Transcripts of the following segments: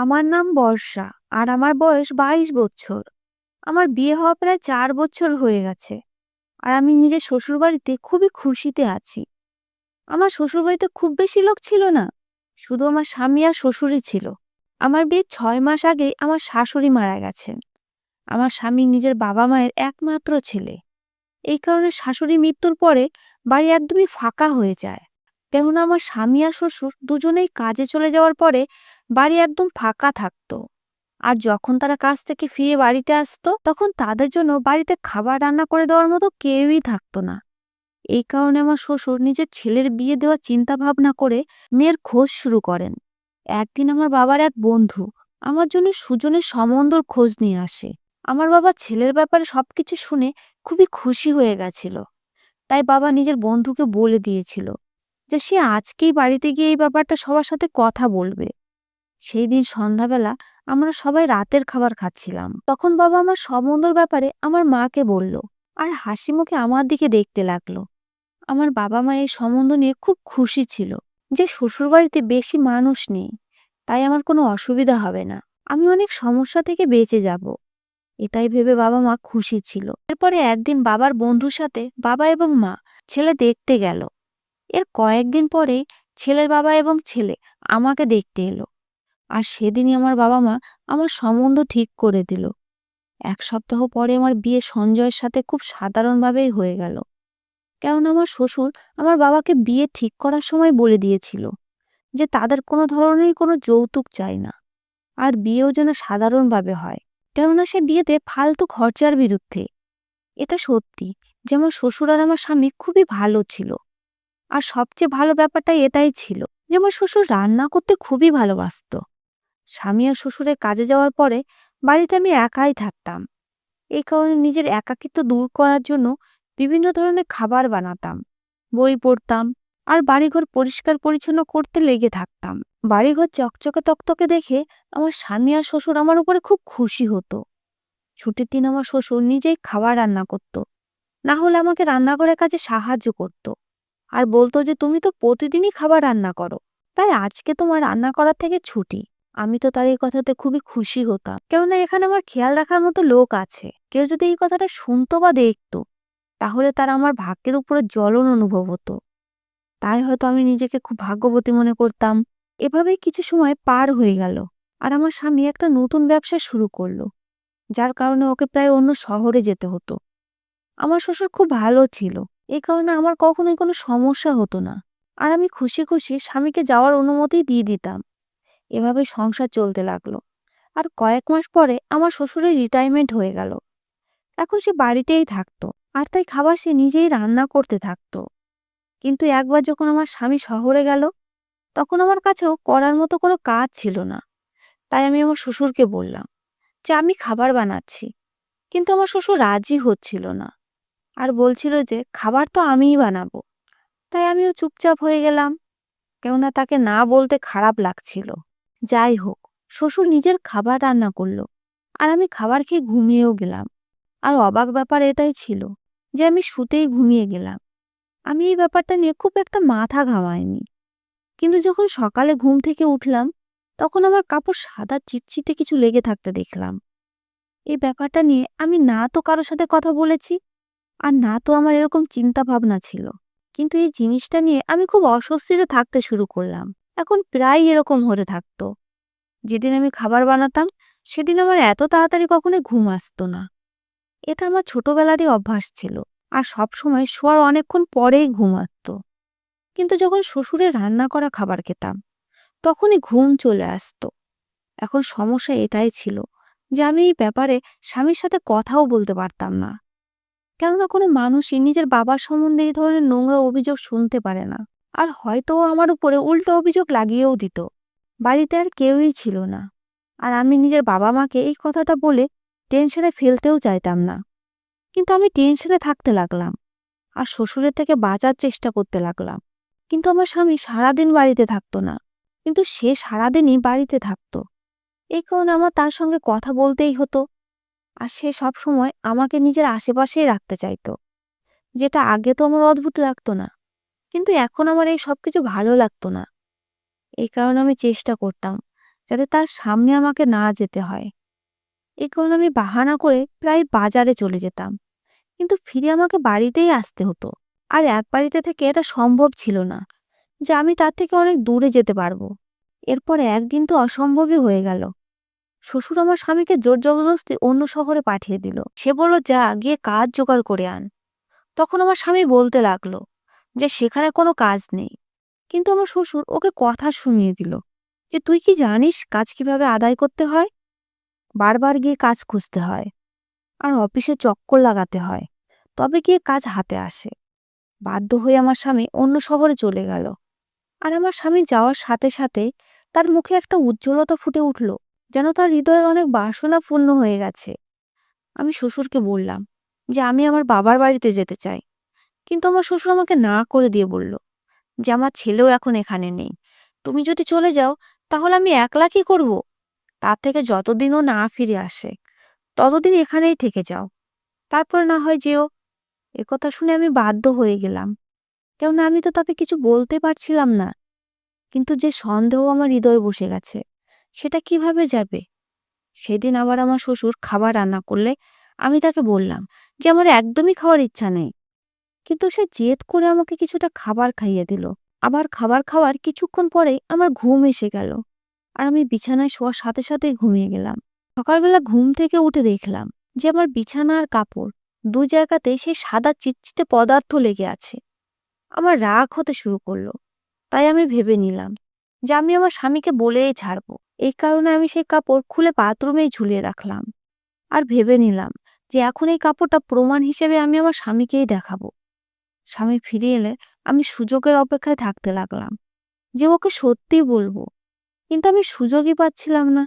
আমার নাম বর্ষা আর আমার বয়স ২২ বছর। আমার বিয়ে হওয়া প্রায় ৪ বছর হয়ে গেছে। আর আমি নিজের শ্বশুরবাড়িতে খুবই খুশিতে আছি। আমার শ্বশুরবাড়িতে খুব বেশি লোক ছিল না। শুধু আমার স্বামী আর শ্বশুরই ছিল। আমার বিয়ের ৬ মাস আগেই আমার শাশুড়ি মারা গেছেন। আমার স্বামী নিজের বাবা-মায়ের একমাত্র ছেলে। এই কারণে শাশুড়ি মৃত্যুর পরে বাড়ি একদমই ফাঁকা হয়ে যায়। কেননা আমার স্বামী আর শ্বশুর দুজনেই কাজে চলে যাওয়ার পরে বাড়ি একদম ফাঁকা থাকতো। আর যখন তারা কাজ থেকে ফিরে বাড়িতে আসতো তখন তাদের জন্য বাড়িতে খাবার রান্না করে দেওয়ার মতো কেউই থাকতো না। এই কারণে আমার শ্বশুর নিজের ছেলের বিয়ে দেওয়ার চিন্তা ভাবনা করে মেয়ের খোঁজ শুরু করেন। একদিন আমার বাবার এক বন্ধু আমার জন্য সুজনের সম্বন্ধর খোঁজ নিয়ে আসে। আমার বাবা ছেলের ব্যাপারে সবকিছু শুনে খুবই খুশি হয়ে গেছিল। তাই বাবা নিজের বন্ধুকে বলে দিয়েছিল যে সে আজকেই বাড়িতে গিয়ে এই ব্যাপারটা সবার সাথে কথা বলবে। সেই দিন সন্ধ্যাবেলা আমরা সবাই রাতের খাবার খাচ্ছিলাম, তখন বাবা আমার সম্বন্ধের ব্যাপারে আমার মাকে বলল আর হাসি মুখে আমার দিকে দেখতে লাগলো। আমার বাবা মা এই সম্বন্ধ নিয়ে খুব খুশি ছিল যে শ্বশুরবাড়িতে বেশি মানুষ নেই, তাই আমার কোনো অসুবিধা হবে না, আমি অনেক সমস্যা থেকে বেঁচে যাব। এটাই ভেবে বাবা মা খুশি ছিল। এরপরে একদিন বাবার বন্ধুর সাথে বাবা এবং মা ছেলে দেখতে গেল। এর কয়েকদিন পরেই ছেলের বাবা এবং ছেলে আমাকে দেখতে এলো। আর সেদিনই আমার বাবা মা আমার সম্বন্ধ ঠিক করে দিল। ১ সপ্তাহ পরে আমার বিয়ে সঞ্জয়ের সাথে খুব সাধারণভাবেই হয়ে গেল। কেননা আমার শ্বশুর আমার বাবাকে বিয়ে ঠিক করার সময় বলে দিয়েছিল যে তাদের কোনো ধরনেরই কোনো যৌতুক চাই না, আর বিয়েও যেন সাধারণভাবে হয়। কেননা সে বিয়েতে ফালতু খরচার বিরুদ্ধে। এটা সত্যি যে আমার শ্বশুর আর আমার স্বামী খুবই ভালো ছিল। আর সবচেয়ে ভালো ব্যাপারটা এটাই ছিল যে আমার শ্বশুর রান্না করতে খুবই ভালোবাসতো। স্বামী আর শ্বশুরের কাজে যাওয়ার পরে বাড়িতে আমি একাই থাকতাম। এই কারণে নিজের একাকিত্ব দূর করার জন্য বিভিন্ন ধরনের খাবার বানাতাম, বই পড়তাম, আর বাড়িঘর পরিষ্কার পরিচ্ছন্ন করতে লেগে থাকতাম। বাড়িঘর চকচকে তকতকে দেখে আমার স্বামী আর শ্বশুর আমার উপরে খুব খুশি হতো। ছুটির দিন আমার শ্বশুর নিজেই খাবার রান্না করত, না হলে আমাকে রান্নাঘরের কাজে সাহায্য করত। আর বলতো যে তুমি তো প্রতিদিনই খাবার রান্না করো, তাই আজকে তোমার রান্না করার থেকে ছুটি। আমি তো তার এই কথাতে খুবই খুশি হতাম, কেননা এখানে আমার খেয়াল রাখার মতো লোক আছে। কেউ যদি এই কথাটা শুনতো বা দেখতো তাহলে তার আমার ভাগ্যের উপরে জ্বলন অনুভব হতো। তাই হয়তো আমি নিজেকে খুব ভাগ্যবতী মনে করতাম। এভাবেই কিছু সময় পার হয়ে গেল। আর আমার স্বামী একটা নতুন ব্যবসা শুরু করলো, যার কারণে ওকে প্রায় অন্য শহরে যেতে হতো। আমার শ্বশুর খুব ভালো ছিল, এই কারণে আমার কখনোই কোনো সমস্যা হতো না। আর আমি খুশি খুশি স্বামীকে যাওয়ার অনুমতি দিয়ে দিতাম। এভাবে সংসার চলতে লাগলো। আর কয়েক মাস পরে আমার শ্বশুরের রিটায়ারমেন্ট হয়ে গেল। এখন সে বাড়িতেই থাকতো, আর তাই খাবার সে নিজেই রান্না করতে থাকতো। কিন্তু একবার যখন আমার স্বামী শহরে গেল তখন আমার কাছেও করার মতো কোনো কাজ ছিল না। তাই আমি আমার শ্বশুরকে বললাম যে আমি খাবার বানাচ্ছি, কিন্তু আমার শ্বশুর রাজি হচ্ছিল না আর বলছিল যে খাবার তো আমিই বানাবো। তাই আমিও চুপচাপ হয়ে গেলাম, কেননা তাকে না বলতে খারাপ লাগছিল। যাই হোক, শ্বশুর নিজের খাবার রান্না করলো, আর আমি খাবার খেয়ে ঘুমিয়েও গেলাম। আর অবাক ব্যাপার এটাই ছিল যে আমি শুতেই ঘুমিয়ে গেলাম। আমি এই ব্যাপারটা নিয়ে খুব একটা মাথা ঘামাইনি। কিন্তু যখন সকালে ঘুম থেকে উঠলাম তখন আমার কাপড় সাদা চিটচিটে কিছু লেগে থাকতে দেখলাম। এই ব্যাপারটা নিয়ে আমি না তো কারোর সাথে কথা বলেছি, আর না তো আমার এরকম চিন্তা ভাবনা ছিল। কিন্তু এই জিনিসটা নিয়ে আমি খুব অস্বস্তিতে থাকতে শুরু করলাম। এখন প্রায় এরকম হতে থাকতো। যেদিন আমি খাবার বানাতাম সেদিন আমার এত তাড়াতাড়ি কখনোই ঘুম আসতো না। এটা আমার ছোটবেলারই অভ্যাস ছিল। আর সবসময় শোয়ার অনেকক্ষণ পরেই ঘুম আসতো। কিন্তু যখন শ্বশুরের রান্না করা খাবার খেতাম তখনই ঘুম চলে আসতো। এখন সমস্যা এটাই ছিল যে আমি এই ব্যাপারে স্বামীর সাথে কথাও বলতে পারতাম না। কেননা কোনো মানুষই নিজের বাবার সম্বন্ধে এই ধরনের নোংরা অভিযোগ শুনতে পারে না। আর হয়তো ও আমার উপরে উল্টো অভিযোগ লাগিয়েও দিত। বাড়িতে আর কেউই ছিল না। আর আমি নিজের বাবা মাকে এই কথাটা বলে টেনশনে ফেলতেও চাইতাম না। কিন্তু আমি টেনশনে থাকতে লাগলাম আর শ্বশুরের থেকে বাঁচার চেষ্টা করতে লাগলাম। কিন্তু আমার স্বামী সারাদিন বাড়িতে থাকতো না, কিন্তু সে সারাদিনই বাড়িতে থাকতো। এই কারণে আমার তার সঙ্গে কথা বলতেই হতো। আর সে সবসময় আমাকে নিজের আশেপাশেই রাখতে চাইতো, যেটা আগে তো আমার অদ্ভুত লাগতো না, কিন্তু এখন আমার এই সবকিছু ভালো লাগতো না। এই কারণে আমি চেষ্টা করতাম যাতে তার সামনে আমাকে না যেতে হয়। এই কারণে আমি বাহানা করে প্রায় বাজারে চলে যেতাম, কিন্তু ফিরে আমাকে বাড়িতেই আসতে হতো। আর এক বাড়িতে থেকে এটা সম্ভব ছিল না যে আমি তার থেকে অনেক দূরে যেতে পারবো। এরপরে একদিন তো অসম্ভবই হয়ে গেল। শ্বশুর আমার স্বামীকে জোর জবরদস্তি অন্য শহরে পাঠিয়ে দিল। সে বলল, যা গিয়ে কাজ জোগাড় করে আন। তখন আমার স্বামী বলতে লাগলো যে সেখানে কোনো কাজ নেই, কিন্তু আমার শ্বশুর ওকে কথা শুনিয়ে দিল যে তুই কি জানিস কাজ কিভাবে আদায় করতে হয়? বারবার গিয়ে কাজ খুঁজতে হয়, আর অফিসে চক্কর লাগাতে হয়, তবে গিয়ে কাজ হাতে আসে। বাধ্য হয়ে আমার স্বামী অন্য শহরে চলে গেল। আর আমার স্বামী যাওয়ার সাথে সাথে তার মুখে একটা উজ্জ্বলতা ফুটে উঠল, যেন তার হৃদয়ের অনেক বাসনা পূর্ণ হয়ে গেছে। আমি শ্বশুরকে বললাম যে আমি আমার বাবার বাড়িতে যেতে চাই, কিন্তু আমার শ্বশুর আমাকে না করে দিয়ে বলল যে আমার ছেলেও এখন এখানে নেই। তুমি যদি চলে যাও তাহলে আমি একলা কি করব? তার থেকে যতদিন ও না ফিরে আসে ততদিন এখানেই থেকে যাও, তারপর না হয় যেও। একথা শুনে আমি বাধ্য হয়ে গেলাম, কেননা আমি তো তাকে কিছু বলতে পারছিলাম না। কিন্তু যে সন্দেহ আমার হৃদয়ে বসে গেছে, সেটা কিভাবে যাবে? সেদিন আবার আমার শ্বশুর খাবার রান্না করলে আমি তাকে বললাম যে আমার একদমই খাওয়ার ইচ্ছা নেই, কিন্তু সে জেদ করে আমাকে কিছুটা খাবার খাইয়ে দিল। আবার খাবার খাওয়ার কিছুক্ষণ পরেই আমার ঘুম এসে গেল, আর আমি বিছানায় শোয়ার সাথে সাথেই ঘুমিয়ে গেলাম। সকালবেলা ঘুম থেকে উঠে দেখলাম যে আমার বিছানা আর কাপড় দুই জায়গাতে সেই সাদা চিটচিটে পদার্থ লেগে আছে। আমার রাগ হতে শুরু করলো। তাই আমি ভেবে নিলাম যে আমি আমার স্বামীকে বলেই ছাড়বো। এই কারণে আমি সেই কাপড় খুলে বাথরুমেই ঝুলিয়ে রাখলাম, আর ভেবে নিলাম যে এখন এই কাপড়টা প্রমাণ হিসেবে আমি আমার স্বামীকেই দেখাবো। স্বামী ফিরে এলে আমি সুযোগের অপেক্ষায় থাকতে লাগলাম যে ওকে সত্যি বলবো, কিন্তু আমি সুযোগই পাচ্ছিলাম না।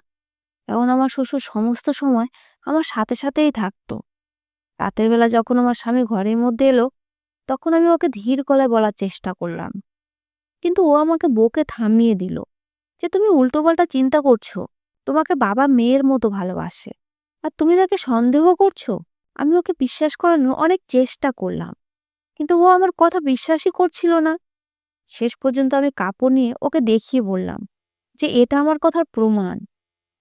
এখন আমার শ্বশুর সমস্ত সময় আমার সাথে সাথেই থাকতো। রাতের বেলা যখন আমার স্বামী ঘরের মধ্যে এলো, তখন আমি ওকে ধীর গলায় বলার চেষ্টা করলাম, কিন্তু ও আমাকে বকে থামিয়ে দিল যে তুমি উল্টোপাল্টা চিন্তা করছো। তোমাকে বাবা মেয়ের মতো ভালোবাসে, আর তুমি তাকে সন্দেহ করছো। আমি ওকে বিশ্বাস করানোর অনেক চেষ্টা করলাম, কিন্তু ও আমার কথা বিশ্বাসই করছিল না। শেষ পর্যন্ত আমি কাপড় নিয়ে ওকে দেখিয়ে বললাম যে এটা আমার কথার প্রমাণ,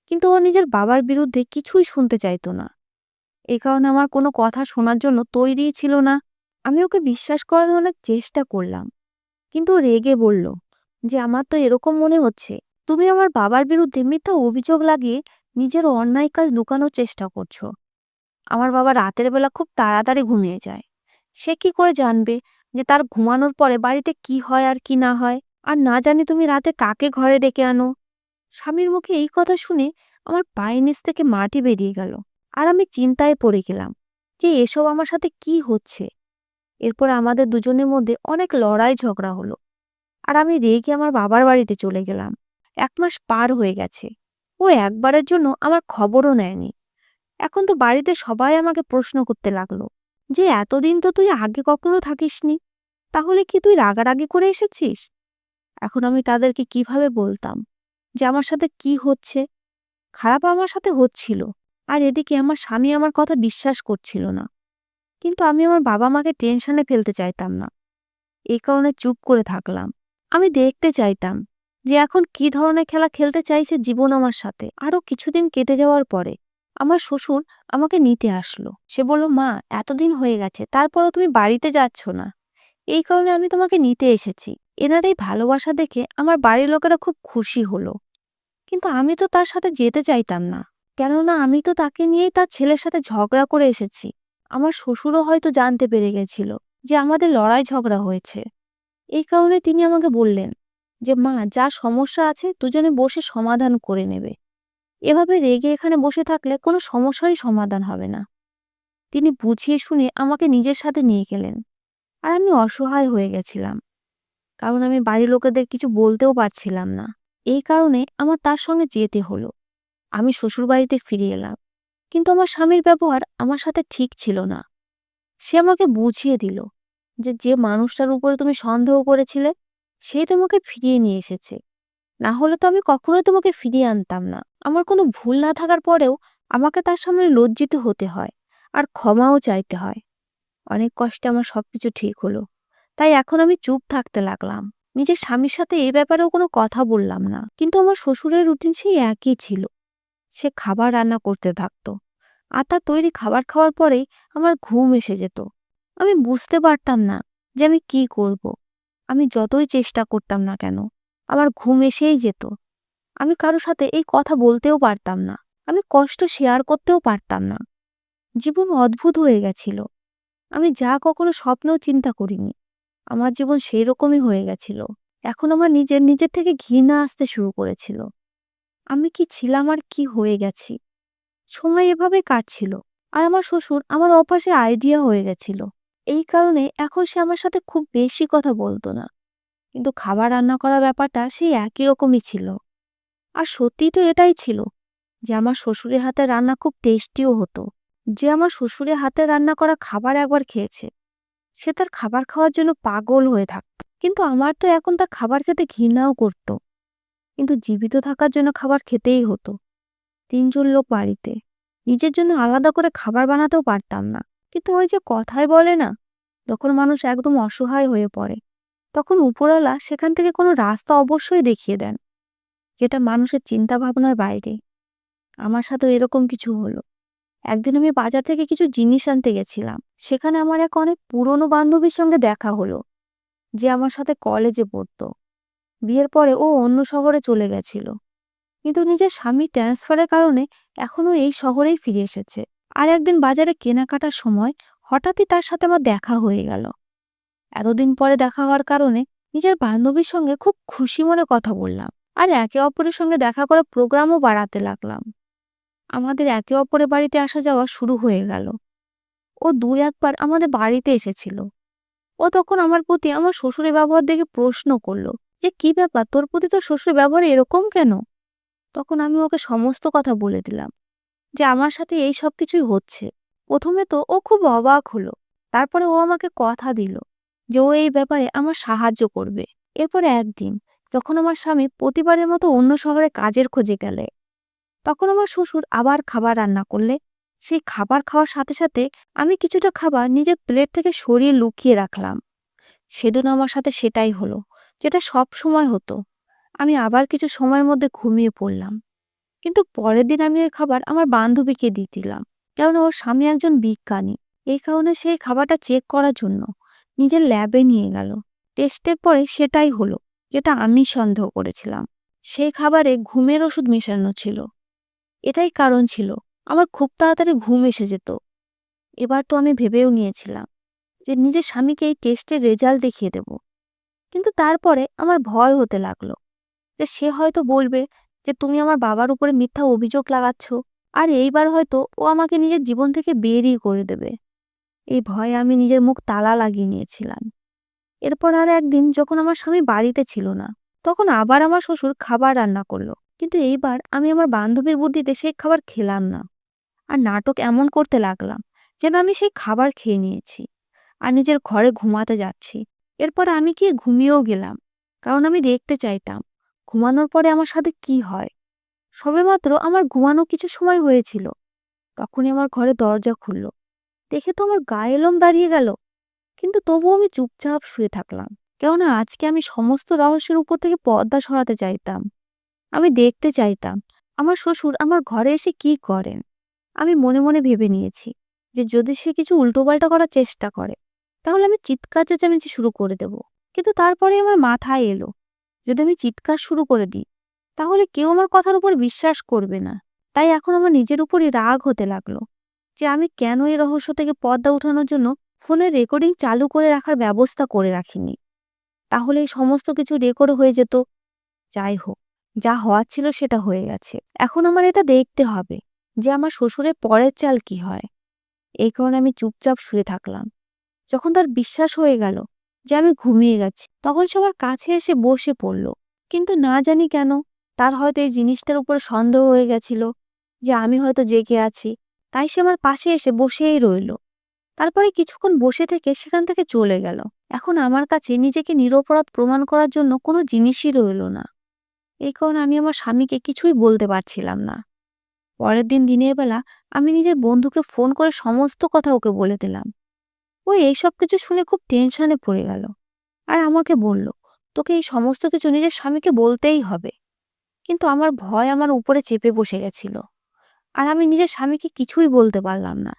কিন্তু ও নিজের বাবার বিরুদ্ধে কিছুই শুনতে চাইতো না। এই কারণে আমার কোনো কথা শোনার জন্য তৈরিই ছিল না। আমি ওকে বিশ্বাস করানোর অনেক চেষ্টা করলাম, কিন্তু ও রেগে বলল যে আমার তো এরকম মনে হচ্ছে তুমি আমার বাবার বিরুদ্ধে মিথ্যা অভিযোগ লাগিয়ে নিজের অন্যায় কাজ লুকানোর চেষ্টা করছো। আমার বাবা রাতের বেলা খুব তাড়াতাড়ি ঘুমিয়ে যায়। সে কি করে জানবে যে তার ঘুমানোর পরে বাড়িতে কি হয় আর কি না হয়? আর না জানি তুমি রাতে কাকে ঘরে ডেকে আনো? স্বামীর মুখে এই কথা শুনে আমার পায়ের নিচ থেকে মাটি বেরিয়ে গেল, আর আমি চিন্তায় পড়ে গেলাম যে এসব আমার সাথে কি হচ্ছে। এরপর আমাদের দুজনের মধ্যে অনেক লড়াই ঝগড়া হলো, আর আমি রেগে আমার বাবার বাড়িতে চলে গেলাম। 1 মাস পার হয়ে গেছে, ও একবারের জন্য আমার খবরও নেয়নি। এখন তো বাড়িতে সবাই আমাকে প্রশ্ন করতে লাগলো যে এতদিন তো তুই আগে কখনো থাকিসনি, তাহলে কি তুই রাগারাগি করে এসেছিস? এখন আমি তাদেরকে কিভাবে বলতাম যে আমার সাথে কি হচ্ছে? খারাপ আমার সাথে হচ্ছিল, আর এদিকে আমার স্বামী আমার কথা বিশ্বাস করছিল না। কিন্তু আমি আমার বাবা মাকে টেনশনে ফেলতে চাইতাম না, এই কারণে চুপ করে থাকলাম। আমি দেখতে চাইতাম যে এখন কি ধরনের খেলা খেলতে চাইছে জীবন আমার সাথে। আরো কিছুদিন কেটে যাওয়ার পরে আমার শ্বশুর আমাকে নিতে আসলো। সে বলল, মা, এতদিন হয়ে গেছে তারপরও তুমি বাড়িতে যাচ্ছ না, এই কারণে আমি তোমাকে নিতে এসেছি। এনার এই ভালোবাসা দেখে আমার বাড়ির লোকেরা খুব খুশি হলো, কিন্তু আমি তো তার সাথে যেতে চাইতাম না, কেননা আমি তো তাকে নিয়েই তার ছেলের সাথে ঝগড়া করে এসেছি। আমার শ্বশুরও হয়তো জানতে পেরে গেছিল যে আমাদের লড়াই ঝগড়া হয়েছে। এই কারণে তিনি আমাকে বললেন যে মা, যা সমস্যা আছে দুজনে বসে সমাধান করে নেবে। এভাবে রেগে এখানে বসে থাকলে কোনো সমস্যারই সমাধান হবে না। তিনি বুঝিয়ে শুনে আমাকে নিজের সাথে নিয়ে গেলেন, আর আমি অসহায় হয়ে গেছিলাম, কারণ আমি বাড়ির লোকেদের কিছু বলতেও পারছিলাম না। এই কারণে আমার তার সঙ্গে যেতে হলো। আমি শ্বশুরবাড়িতে ফিরে এলাম, কিন্তু আমার স্বামীর ব্যবহার আমার সাথে ঠিক ছিল না। সে আমাকে বুঝিয়ে দিল যে যে মানুষটার উপরে তুমি সন্দেহ করেছিলে সে তোমাকে ফিরিয়ে নিয়ে এসেছে, না হলে তো আমি কখনোই তোমাকে ফিরিয়ে আনতাম না। আমার কোনো ভুল না থাকার পরেও আমাকে তার সামনে লজ্জিত হতে হয়, আর ক্ষমাও চাইতে হয়। অনেক কষ্টে আমার সবকিছু ঠিক হলো, তাই এখন আমি চুপ থাকতে লাগলাম। নিজের স্বামীর সাথে এই ব্যাপারেও কোনো কথা বললাম না, কিন্তু আমার শ্বশুরের রুটিন সেই একই ছিল। সে খাবার রান্না করতে থাকতো, আর তার তৈরি খাবার খাওয়ার পরেই আমার ঘুম এসে যেত। আমি বুঝতে পারতাম না যে আমি কি করব। আমি যতই চেষ্টা করতাম না কেন, আমার ঘুম এসেই যেত। আমি কারো সাথে এই কথা বলতেও পারতাম না, আমি কষ্ট শেয়ার করতেও পারতাম না। জীবন অদ্ভুত হয়ে গেছিল। আমি যা কখনো স্বপ্নেও চিন্তা করিনি, আমার জীবন সেই রকমই হয়ে গেছিল। এখন আমার নিজের থেকে ঘৃণা আসতে শুরু করেছিল। আমি কি ছিলাম আর কি হয়ে গেছি। সময় এভাবে কাটছিল, আর আমার শ্বশুর আমার অভ্যাসে আইডিয়া হয়ে গেছিল। এই কারণে এখন সে আমার সাথে খুব বেশি কথা বলতো না, কিন্তু খাবার রান্না করার ব্যাপারটা সেই একই রকমই ছিল। আর সত্যি তো এটাই ছিল যে আমার শ্বশুরের হাতে রান্না খুব টেস্টিও হতো। যে আমার শ্বশুরের হাতে রান্না করা খাবার একবার খেয়েছে, সে তার খাবার খাওয়ার জন্য পাগল হয়ে থাকতো। কিন্তু আমার তো এখন তার খাবার খেতে ঘৃণাও করতো, কিন্তু জীবিত থাকার জন্য খাবার খেতেই হতো। ৩ জন লোক বাড়িতে, নিজের জন্য আলাদা করে খাবার বানাতেও পারতাম না। কিন্তু ওই যে কথায় বলে না, যখন মানুষ একদম অসহায় হয়ে পড়ে, তখন উপরওয়ালা সেখান থেকে কোনো রাস্তা অবশ্যই দেখিয়ে দেন, যেটা মানুষের চিন্তা ভাবনার বাইরে। আমার সাথেও এরকম কিছু হলো। একদিন আমি বাজার থেকে কিছু জিনিস আনতে গেছিলাম। সেখানে আমার এক অনেক পুরনো বান্ধবীর সঙ্গে দেখা হলো, যে আমার সাথে কলেজে পড়তো। বিয়ের পরে ও অন্য শহরে চলে গেছিল, কিন্তু নিজের স্বামী ট্রান্সফারের কারণে এখনো এই শহরেই ফিরে এসেছে। আর একদিন বাজারে কেনাকাটার সময় হঠাৎই তার সাথে আমার দেখা হয়ে গেল। এতদিন পরে দেখা হওয়ার কারণে নিজের বান্ধবীর সঙ্গে খুব খুশি মনে কথা বললাম, আর একে অপরের সঙ্গে দেখা করার প্রোগ্রামও বাড়াতে লাগলাম। আমাদের একে অপরের বাড়িতে আসা যাওয়া শুরু হয়ে গেল। ও ২-১ বার আমাদের বাড়িতে এসেছিল। ও তখন আমার প্রতি আমার শ্বশুরের ব্যবহার দেখে প্রশ্ন করলো যে, কি ব্যাপার, তোর প্রতি তো শ্বশুরের ব্যবহার এরকম কেন? তখন আমি ওকে সমস্ত কথা বলে দিলাম যে আমার সাথে এই সব কিছুই হচ্ছে। প্রথমে তো ও খুব অবাক হলো, তারপরে ও আমাকে কথা দিল যে ও এই ব্যাপারে আমার সাহায্য করবে। এরপরে একদিন যখন আমার স্বামী প্রতিবারের মতো অন্য শহরে কাজের খোঁজে গেলে, তখন আমার শ্বশুর আবার খাবার রান্না করলে, সেই খাবার খাওয়ার সাথে সাথে আমি কিছুটা খাবার নিজের প্লেট থেকে সরিয়ে লুকিয়ে রাখলাম। সেদিন আমার সাথে সেটাই হলো, যেটা সব সময় হতো। আমি আবার কিছু সময়ের মধ্যে ঘুমিয়ে পড়লাম। কিন্তু পরের দিন আমি ওই খাবার আমার বান্ধবীকে দিয়ে দিলাম, কারণ ওর স্বামী একজন বিজ্ঞানী। এই কারণে সেই খাবারটা চেক করার জন্য নিজের ল্যাবে নিয়ে গেল। টেস্টের পরে সেটাই হলো, যেটা আমি সন্দেহ করেছিলাম। সেই খাবারে ঘুমের ওষুধ মেশানো ছিল। এটাই কারণ ছিল, আমার খুব তাড়াতাড়ি ঘুম এসে যেত। এবার তো আমি ভেবেও নিয়েছিলাম যে নিজের স্বামীকে এই টেস্টের রেজাল্ট দেখিয়ে দেব। কিন্তু তারপরে আমার ভয় হতে লাগলো যে সে হয়তো বলবে যে তুমি আমার বাবার উপরে মিথ্যা অভিযোগ লাগাচ্ছ, আর এইবার হয়তো ও আমাকে নিজের জীবন থেকে বেরই করে দেবে। এই ভয়ে আমি নিজের মুখ তালা লাগিয়ে নিয়েছিলাম। এরপর আর একদিন যখন আমার স্বামী বাড়িতে ছিল না, তখন আবার আমার শ্বশুর খাবার রান্না করলো। কিন্তু এইবার আমি আমার বান্ধবীর বুদ্ধিতে সেই খাবার খেলাম না, আর নাটক এমন করতে লাগলাম যেন আমি সেই খাবার খেয়ে নিয়েছি, আর নিজের ঘরে ঘুমাতে যাচ্ছি। এরপর আমি গিয়ে ঘুমিয়েও গেলাম, কারণ আমি দেখতে চাইতাম ঘুমানোর পরে আমার সাথে কি হয়। সবেমাত্র আমার ঘুমানো কিছু সময় হয়েছিল, তখনই আমার ঘরে দরজা খুলল। দেখে তো আমার গায়ে এলোম দাঁড়িয়ে গেল, কিন্তু তবুও আমি চুপচাপ শুয়ে থাকলাম। কেননা আজকে আমি সমস্ত রহস্যের উপর থেকে পর্দা সরাতে চাইতাম। আমি দেখতে চাইতাম আমার শ্বশুর আমার ঘরে এসে কি করেন। আমি মনে মনে ভেবে নিয়েছি যে যদি সে কিছু উল্টোপাল্টা করার চেষ্টা করে, তাহলে আমি চিৎকার চেঁচামেচি শুরু করে দেব। কিন্তু তারপরে আমার মাথায় এলো, যদি আমি চিৎকার শুরু করে দিই, তাহলে কেউ আমার কথার উপর বিশ্বাস করবে না। তাই এখন আমার নিজের উপরই রাগ হতে লাগলো যে আমি কেন এই রহস্য থেকে পর্দা ওঠানোর জন্য ফোনের রেকর্ডিং চালু করে রাখার ব্যবস্থা করে রাখিনি। তাহলে এই সমস্ত কিছু রেকর্ড হয়ে যেত। যাই হোক, যা হওয়ার ছিল সেটা হয়ে গেছে। এখন আমার এটা দেখতে হবে যে আমার শ্বশুরের পরের চাল কি হয়। এই কারণে আমি চুপচাপ শুয়ে থাকলাম। যখন তার বিশ্বাস হয়ে গেল যে আমি ঘুমিয়ে গেছি, তখন সে আমার কাছে এসে বসে পড়ল। কিন্তু না জানি কেন তার হয়তো এই জিনিসটার উপরে সন্দেহ হয়ে গেছিল যে আমি হয়তো জেগে আছি, তাই সে আমার পাশে এসে বসেই রইল। তারপরে কিছুক্ষণ বসে থেকে সেখান থেকে চলে গেল। এখন আমার কাছে নিজেকে নিরপরাধ প্রমাণ করার জন্য কোনো জিনিসই রইল না। এই কারণে আমি আমার স্বামীকে কিছুই বলতে পারছিলাম না। পরের দিন দিনের বেলা আমি নিজের বন্ধুকে ফোন করে সমস্ত কথা ওকে বলে দিলাম। ও এইসব কিছু শুনে খুব টেনশনে পড়ে গেল, আর আমাকে বলল তোকে এই সমস্ত কিছু নিজের স্বামীকে বলতেই হবে। কিন্তু আমার ভয় আমার উপরে চেপে বসে গেছিল। আর আমি নিজের স্বামীকে কিছুই বলতে পারলাম না।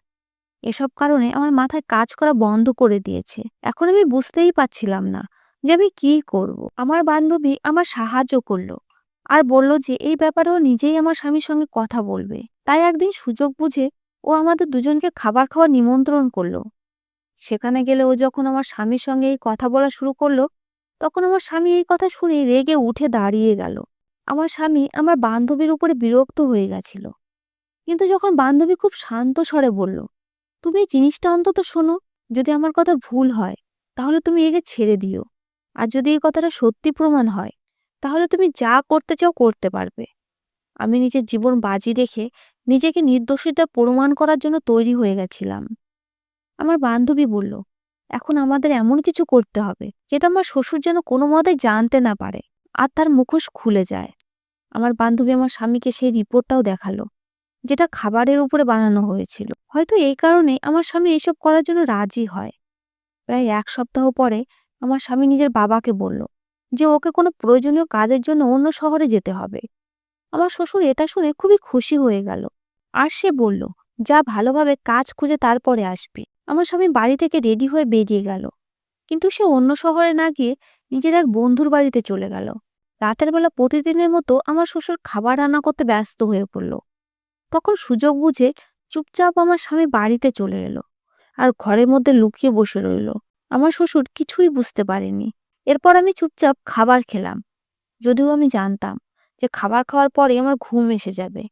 এসব কারণে আমার মাথায় কাজ করা বন্ধ করে দিয়েছে। এখন আমি বুঝতেই পারছিলাম না যে আমি কি করব। আমার বান্ধবী আমার সাহায্য করলো আর বলল যে এই ব্যাপারেও নিজেই আমার স্বামীর সঙ্গে কথা বলবে। তাই একদিন সুযোগ বুঝে ও আমাদের দুজনকে খাবার খাওয়ার নিমন্ত্রণ করলো। সেখানে গেলে ও যখন আমার স্বামীর সঙ্গে এই কথা বলা শুরু করলো, তখন আমার স্বামী এই কথা শুনে রেগে উঠে দাঁড়িয়ে গেল। আমার স্বামী আমার বান্ধবীর উপরে বিরক্ত হয়ে গেছিল। কিন্তু যখন বান্ধবী খুব শান্ত স্বরে বলল, তুমি এই জিনিসটা অন্তত শোনো, যদি আমার কথা ভুল হয় তাহলে তুমি একে ছেড়ে দিও। আর যদি এই কথাটা সত্যি প্রমাণ হয় তাহলে তুমি যা করতে চাও করতে পারবে। আমি নিজের জীবন বাজি রেখে নিজেকে নির্দোষিতা প্রমাণ করার জন্য তৈরি হয়ে গেছিলাম। আমার বান্ধবী বলল, এখন আমাদের এমন কিছু করতে হবে যেটা আমার শ্বশুর যেন কোনো মতেই জানতে না পারে আর তার মুখোশ খুলে যায়। আমার বান্ধবী আমার স্বামীকে সেই রিপোর্টটাও দেখালো, যেটা খাবারের উপরে বানানো হয়েছিল। হয়তো এই কারণে আমার স্বামী এসব করার জন্য রাজি হয়। প্রায় ১ সপ্তাহ পরে আমার স্বামী নিজের বাবাকে বলল যে ওকে কোনো প্রয়োজনীয় কাজের জন্য অন্য শহরে যেতে হবে। আমার শ্বশুর এটা শুনে খুবই খুশি হয়ে গেল। আর সে বলল, যা ভালোভাবে কাজ খুঁজে তারপরে আসবি। আমার স্বামী বাড়ি থেকে রেডি হয়ে বেরিয়ে গেল। কিন্তু সে অন্য শহরে না গিয়ে নিজের এক বন্ধুর বাড়িতে চলে গেল। রাতের বেলা প্রতিদিনের মতো আমার শ্বশুর খাবার রান্না করতে ব্যস্ত হয়ে পড়ল। তখন সুযোগ বুঝে চুপচাপ আমার স্বামী বাড়িতে চলে এলো আর ঘরের মধ্যে লুকিয়ে বসে রইল। আমার শ্বশুর কিছুই বুঝতে পারেনি। এরপর আমি চুপচাপ খাবার খেলাম, যদিও আমি জানতাম যে খাবার খাওয়ার পরে আমার ঘুম এসে যাবে।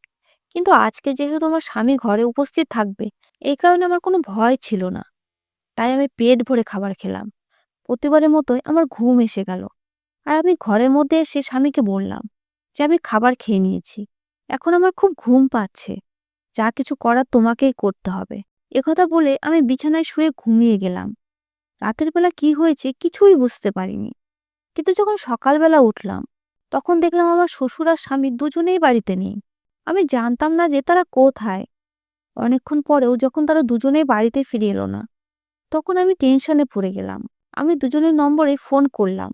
কিন্তু আজকে যেহেতু আমার স্বামী ঘরে উপস্থিত থাকবে, এই কারণে আমার কোনো ভয় ছিল না। তাই আমি পেট ভরে খাবার খেলাম। প্রতিবারের মতোই আমার ঘুম এসে গেল। আর আমি ঘরের মধ্যে এসে স্বামীকে বললাম যে আমি খাবার খেয়ে নিয়েছি, এখন আমার খুব ঘুম পাচ্ছে, যা কিছু করার তোমাকেই করতে হবে। একথা বলে আমি বিছানায় শুয়ে ঘুমিয়ে গেলাম। রাতের বেলা কি হয়েছে কিছুই বুঝতে পারিনি। কিন্তু যখন সকালবেলা উঠলাম, তখন দেখলাম আমার শ্বশুর আর স্বামী দুজনেই বাড়িতে নেই। আমি জানতাম না যে তারা কোথায়। অনেকক্ষণ পরেও যখন তারা দুজনেই বাড়িতে ফিরে এলো না, তখন আমি টেনশনে পড়ে গেলাম। আমি দুজনের নম্বরে ফোন করলাম,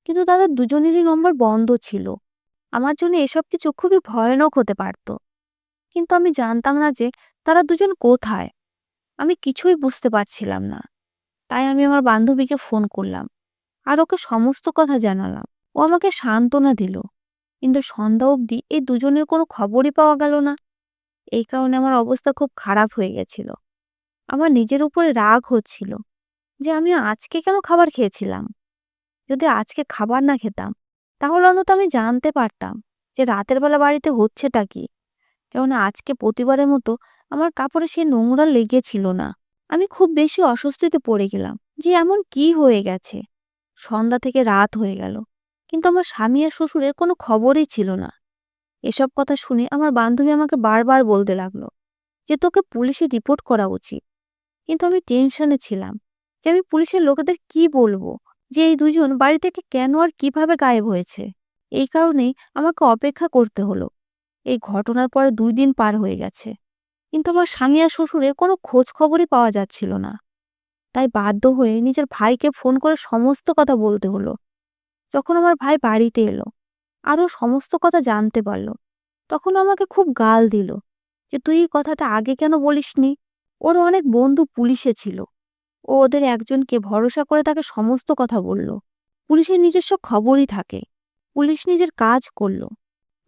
কিন্তু তাদের দুজনেরই নম্বর বন্ধ ছিল। আমার জন্য এসব কিছু খুবই ভয়ানক হতে পারত। কিন্তু আমি জানতাম না যে তারা দুজন কোথায়। আমি কিছুই বুঝতে পারছিলাম না। তাই আমি আমার বান্ধবীকে ফোন করলাম আর ওকে সমস্ত কথা জানালাম। ও আমাকে সান্ত্বনা দিল। কিন্তু সন্ধ্যা অবধি এই দুজনের কোনো খবরই পাওয়া গেল না। এই কারণে আমার অবস্থা খুব খারাপ হয়ে গেছিল। আমার নিজের উপরে রাগ হচ্ছিল যে আমি আজকে কেন খাবার খেয়েছিলাম। যদি আজকে খাবার না খেতাম তাহলে অন্তত আমি জানতে পারতাম যে রাতের বেলা বাড়িতে হচ্ছেটা কি। কেননা আজকে প্রতিবারের মতো আমার কাপড়ে সেই নোংরা লেগেছিল না। আমি খুব বেশি অস্বস্তিতে পড়ে গেলাম যে এমন কি হয়ে গেছে। সন্ধ্যা থেকে রাত হয়ে গেল, কিন্তু আমার স্বামী আর শ্বশুরের কোনো খবরই ছিল না। এসব কথা শুনে আমার বান্ধবী আমাকে বারবার বলতে লাগলো যে তোকে পুলিশে রিপোর্ট করা উচিত। কিন্তু আমি টেনশনে ছিলাম যে আমি পুলিশের লোকেদের কি বলবো যে এই দুজন বাড়ি থেকে কেন আর কিভাবে গায়েব হয়েছে। এই কারণেই আমাকে অপেক্ষা করতে হলো। এই ঘটনার পরে ২ দিন পার হয়ে গেছে, কিন্তু আমার স্বামী আর শ্বশুরের কোনো খোঁজ খবরই পাওয়া যাচ্ছিল না। তাই বাধ্য হয়ে নিজের ভাইকে ফোন করে সমস্ত কথা বলতে হলো। যখন আমার ভাই বাড়িতে এলো আরও সমস্ত কথা জানতে পারলো, তখন আমাকে খুব গাল দিল যে তুই এই কথাটা আগে কেন বলিসনি। ওর অনেক বন্ধু পুলিশে ছিল, ও ওদের একজনকে ভরসা করে তাকে সমস্ত কথা বলল। পুলিশের নিজস্ব খবরই থাকে। পুলিশ নিজের কাজ করলো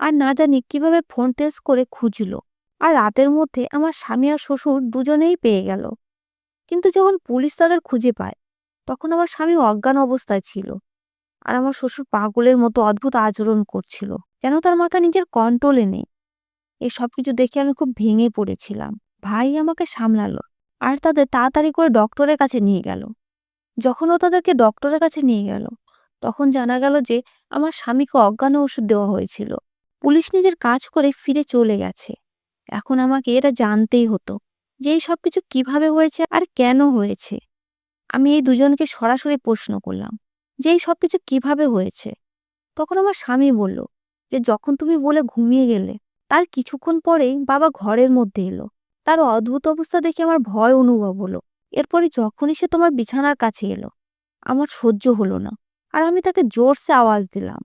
আর না জানি কিভাবে ফোন টেস্ট করে খুঁজলো। আর রাতের মধ্যে আমার স্বামী আর শ্বশুর দুজনেই পেয়ে গেল। কিন্তু যখন পুলিশ তাদের খুঁজে পায়, তখন আমার স্বামী অজ্ঞান অবস্থায় ছিল আর আমার শ্বশুর পাগলের মতো অদ্ভুত আচরণ করছিল, যেন তার মাথা নিজের কন্ট্রোলে নেই। এই সবকিছু দেখে আমি খুব ভেঙে পড়েছিলাম। ভাই আমাকে সামলালো আর তাদের তাড়াতাড়ি করে ডক্টরের কাছে নিয়ে গেল। যখন ও তাদেরকে ডক্টরের কাছে নিয়ে গেল, তখন জানা গেল যে আমার স্বামীকে অজ্ঞান ওষুধ দেওয়া হয়েছিল। পুলিশ নিজের কাজ করে ফিরে চলে গেছে। এখন আমাকে এটা জানতেই হতো যে এই সবকিছু কিভাবে হয়েছে আর কেন হয়েছে। আমি এই দুজনকে সরাসরি প্রশ্ন করলাম যে এই সবকিছু কিভাবে হয়েছে। তখন আমার স্বামী বলল যে যখন তুমি বলে ঘুমিয়ে গেলে তার কিছুক্ষণ পরেই বাবা ঘরের মধ্যে এলো। তার অদ্ভুত অবস্থা দেখে আমার ভয় অনুভব হলো। এরপরে যখনই সে তোমার বিছানার কাছে এলো, আমার সহ্য হলো না আর আমি তাকে জোরসে আওয়াজ দিলাম।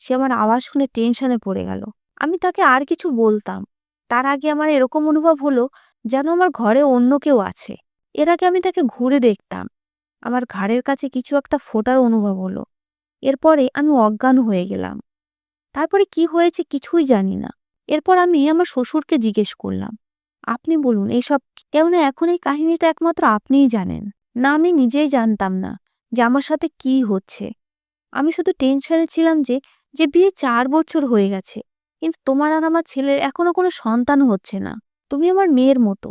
সে আমার আওয়াজ শুনে টেনশনে পড়ে গেল। আমি তাকে আর কিছু বলতাম, তার আগে আমার এরকম অনুভব হলো যেন আমার ঘরে অন্য কেউ আছে। এর আগে আমি তাকে ঘুরে দেখতাম, আমার ঘাড়ের কাছে কিছু একটা ফোটার অনুভব হলো। এরপরে আমি অজ্ঞান হয়ে গেলাম। তারপরে কি হয়েছে কিছুই জানি না। এরপর আমি আমার শ্বশুরকে জিজ্ঞেস করলাম, আপনি বলুন এইসব কেননা এখন এই কাহিনীটা একমাত্র আপনিই জানেন। না, আমি নিজেই জানতাম না যে আমার সাথে কি হচ্ছে। আমি শুধু টেনশনে ছিলাম যে যে বিয়ে 4 বছর হয়ে গেছে, কিন্তু তোমার আর আমার ছেলের এখনো কোনো সন্তান হচ্ছে না। তুমি আমার মেয়ের মতো,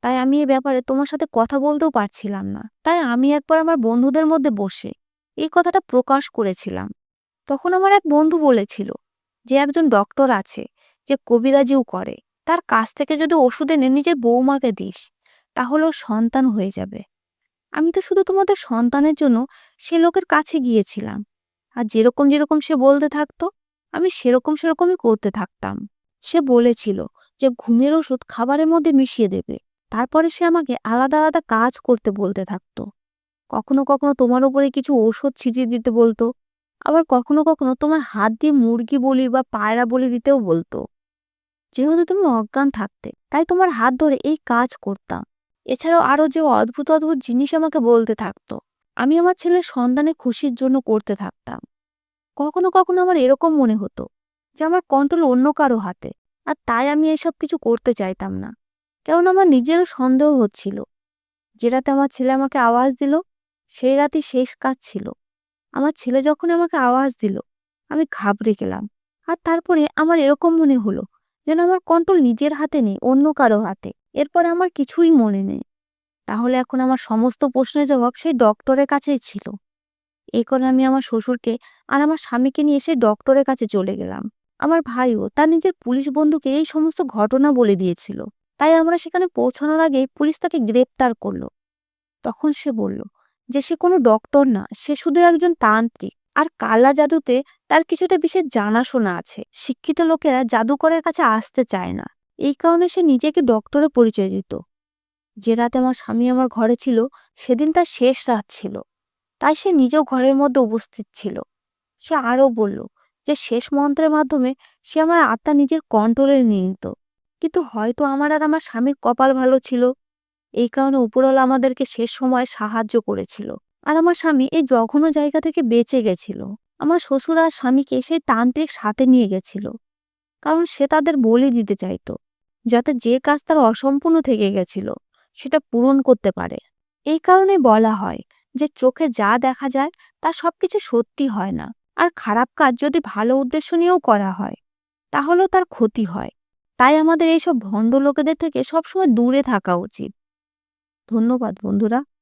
তাই আমি এ ব্যাপারে তোমার সাথে কথা বলতেও পারছিলাম না। তাই আমি একবার আমার বন্ধুদের মধ্যে বসে এই কথাটা প্রকাশ করেছিলাম। তখন আমার এক বন্ধু বলেছিল যে একজন ডক্টর আছে, যে কবিরাজিও করে, তার কাছ থেকে যদি ওষুধ এনে নিজের বৌমাকে দিস, তাহলে ওর সন্তান হয়ে যাবে। আমি তো শুধু তোমাদের সন্তানের জন্য সে লোকের কাছে গিয়েছিলাম, আর যেরকম যেরকম সে বলতে থাকতো আমি সেরকম সেরকমই করতে থাকতাম। সে বলেছিল যে ঘুমের ওষুধ খাবারের মধ্যে মিশিয়ে দেবে, তারপরে সে আমাকে আলাদা আলাদা কাজ করতে বলতে থাকতো। কখনো কখনো তোমার উপরে কিছু ঔষধ ছিটিয়ে দিতে বলতো, আবার কখনো কখনো তোমার হাত দিয়ে মুরগি বলি বা পায়রা বলি দিতেও বলতো। যেহেতু তুমি অজ্ঞান থাকতে, তাই তোমার হাত ধরে এই কাজ করতাম। এছাড়াও আরো যে অদ্ভুত অদ্ভুত জিনিস আমাকে বলতে থাকতো, আমি আমার ছেলের সন্তানের খুশির জন্য করতে থাকতাম। কখনো কখনো আমার এরকম মনে হতো যে আমার কন্ট্রোল অন্য কারো হাতে, আর তাই আমি এসব কিছু করতে চাইতাম না। কারণ আমার নিজেরও সন্দেহ হচ্ছিল, যে রাতে আমার ছেলে আমাকে আওয়াজ দিল সেই রাতই শেষ কাজ ছিল। আমার ছেলে যখন আমাকে আওয়াজ দিল, আমি ঘাবড়ে গেলাম। আর তারপরে আমার এরকম মনে হলো যেন আমার কন্ট্রোল নিজের হাতে নেই, অন্য কারো হাতে। এরপরে আমার কিছুই মনে নেই। তাহলে এখন আমার সমস্ত প্রশ্নের জবাব সেই ডক্টরের কাছেই ছিল। এই করে আমি আমার শ্বশুরকে আর আমার স্বামীকে নিয়ে সেই ডক্টরের কাছে চলে গেলাম। আমার ভাইও তার নিজের পুলিশ বন্ধুকে এই সমস্ত ঘটনা বলে দিয়েছিল। তাই আমরা সেখানে পৌঁছানোর আগেই পুলিশ তাকে গ্রেপ্তার করলো। তখন সে বলল যে সে কোনো ডক্টর না, সে শুধু একজন তান্ত্রিক, আর কালা জাদুতে তার কিছুটা বিশেষ জানাশোনা আছে। শিক্ষিত লোকেরা জাদুকরের কাছে আসতে চায় না, এই কারণে সে নিজেকে ডক্টরে পরিচয় দিত। যে রাতে আমার স্বামী আমার ঘরে ছিল, সেদিন তার শেষ রাত ছিল, তাই সে নিজেও ঘরের মধ্যে উপস্থিত ছিল। সে আরও বলল যে শেষ মন্ত্রের মাধ্যমে সে আমার আত্মা নিজের কন্ট্রোলে নিয়ে নিত। কিন্তু হয়তো আমার আর আমার স্বামীর কপাল ভালো ছিল, এই কারণে উপরওয়ালা আমাদেরকে শেষ সময় সাহায্য করেছিল, আর আমার স্বামী এই জঘন্য জায়গা থেকে বেঁচে গেছিল। আমার শ্বশুর আর স্বামীকে সেই তান্ত্রিক সাথে নিয়ে গেছিল, কারণ সে তাদের বলি দিতে চাইতো, যাতে যে কাজ তার অসম্পূর্ণ থেকে গেছিল সেটা পূরণ করতে পারে। এই কারণে বলা হয় যে চোখে যা দেখা যায় তা সবকিছু সত্যি হয় না, আর খারাপ কাজ যদি ভালো উদ্দেশ্য নিয়েও করা হয় তাহলেও তার ক্ষতি হয়। তাই আমাদের এইসব ভণ্ড লোকেদের থেকে সবসময় দূরে থাকা উচিত। ধন্যবাদ বন্ধুরা।